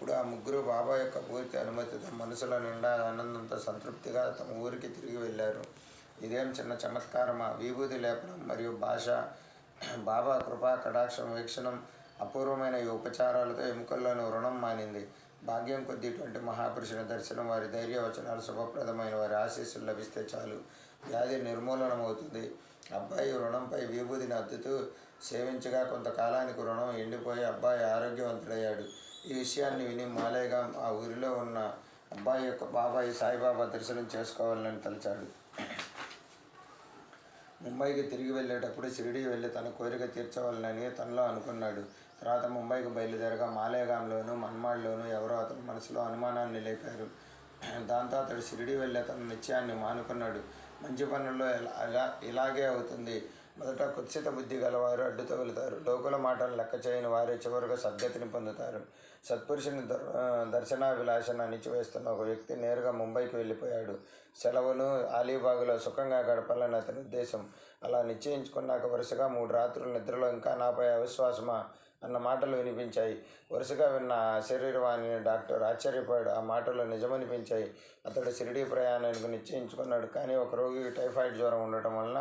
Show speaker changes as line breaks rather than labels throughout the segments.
అప్పుడు ఆ ముగ్గురు బాబా యొక్క పూర్తి అనుమతితో మనసుల నిండా ఆనందంతో సంతృప్తిగా తమ ఊరికి తిరిగి వెళ్ళారు. ఇదేం చిన్న చమత్కారమా! విభూతి లేపనం మరియు భాష, బాబా కృపా కటాక్షం వీక్షణం, అపూర్వమైన ఈ ఉపచారాలతో ఎముకల్లోని రుణం మానింది. భాగ్యం కొద్దీ ఇటువంటి మహాపురుషుని దర్శనం, వారి ధైర్యవచనాలు, శుభప్రదమైన వారి ఆశీస్సులు లభిస్తే చాలు, వ్యాధి నిర్మూలనమవుతుంది. అబ్బాయి రుణంపై విభూతిని అద్దుతూ సేవించగా కొంతకాలానికి రుణం ఎండిపోయి అబ్బాయి ఆరోగ్యవంతుడయ్యాడు. ఈ విషయాన్ని విని మాలేగాం ఆ ఊరిలో ఉన్న అబ్బాయి యొక్క బాబాయి సాయిబాబా దర్శనం చేసుకోవాలని తలచాడు. ముంబైకి తిరిగి వెళ్ళేటప్పుడు షిరిడీ వెళ్ళి తన కోరిక తీర్చవాలని తనలో అనుకున్నాడు. తర్వాత ముంబైకి బయలుదేరగా మాలేగాంలోనూ మన్మాడ్లోనూ ఎవరో అతని మనసులో అనుమానాన్ని లేపారు. దాంతో అతడు షిరిడీ వెళ్ళే తన నిశ్చయాన్ని మానుకున్నాడు. మంచి పనుల్లో ఇలాగే అవుతుంది. మొదట కుత్సిత బుద్ధి గలవారు అడ్డు తగులుతారు. లోకుల మాటలు లెక్క చేయని వారే చివరకు సద్గతిని పొందుతారు. సత్పురుషుని దర్శనాభిలాషను అణిచివేస్తున్న ఒక వ్యక్తి నేరుగా ముంబైకి వెళ్ళిపోయాడు. సెలవును అలీబాగులో సుఖంగా గడపాలని అతని ఉద్దేశం. అలా నిశ్చయించుకున్నాక వరుసగా 3 రాత్రులు నిద్రలో ఇంకా నాపై అవిశ్వాసమా అన్న మాటలు వినిపించాయి. వరుసగా విన్న అశరీరవాణిని డాక్టర్ ఆశ్చర్యపోయాడు. ఆ మాటలు నిజమనిపించాయి. అతడు షిరిడీ ప్రయాణానికి నిశ్చయించుకున్నాడు. కానీ ఒక రోగికి టైఫాయిడ్ జ్వరం ఉండటం వలన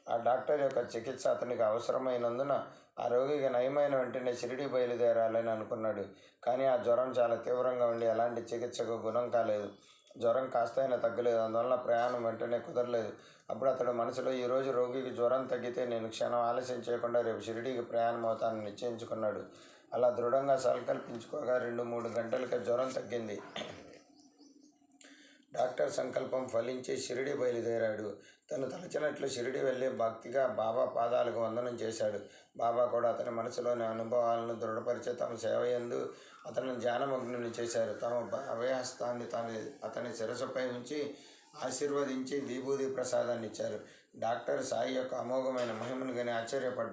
ఆ డాక్టర్ యొక్క చికిత్స అతనికి అవసరమైనందున ఆ రోగికి నయమైన వెంటనే షిరిడీ బయలుదేరాలని అనుకున్నాడు. కానీ ఆ జ్వరం చాలా తీవ్రంగా ఉండి ఎలాంటి చికిత్సకు గుణం కాలేదు. జ్వరం కాస్తైనా తగ్గలేదు. అందువలన ప్రయాణం వెంటనే కుదరలేదు. అప్పుడు అతడు మనసులో, ఈరోజు రోగికి జ్వరం తగ్గితే నేను క్షణం ఆలస్యం చేయకుండా రేపు షిరిడీకి ప్రయాణమవుతానని నిశ్చయించుకున్నాడు. అలా దృఢంగా సంకల్పించుకోగా 2-3 గంటలకే జ్వరం తగ్గింది. డాక్టర్ సంకల్పం ఫలించి షిరిడీ బయలుదేరాడు. తను తలచినట్లు షిరిడీ వెళ్ళి భక్తిగా బాబా పాదాలకు వందనం చేశాడు. బాబా కూడా అతని మనసులోని అనుభవాలను దృఢపరిచే తమ సేవయందు అతనిని ధ్యానమగ్నుని చేశారు. తమ అభయహస్తాన్ని అతని శిరస్సుపై ఉంచి ఆశీర్వదించి విభూతి ప్రసాదాన్ని ఇచ్చారు. డాక్టర్ సాయి యొక్క అమోఘమైన మహిమను గని ఆశ్చర్యపడ్డాడు.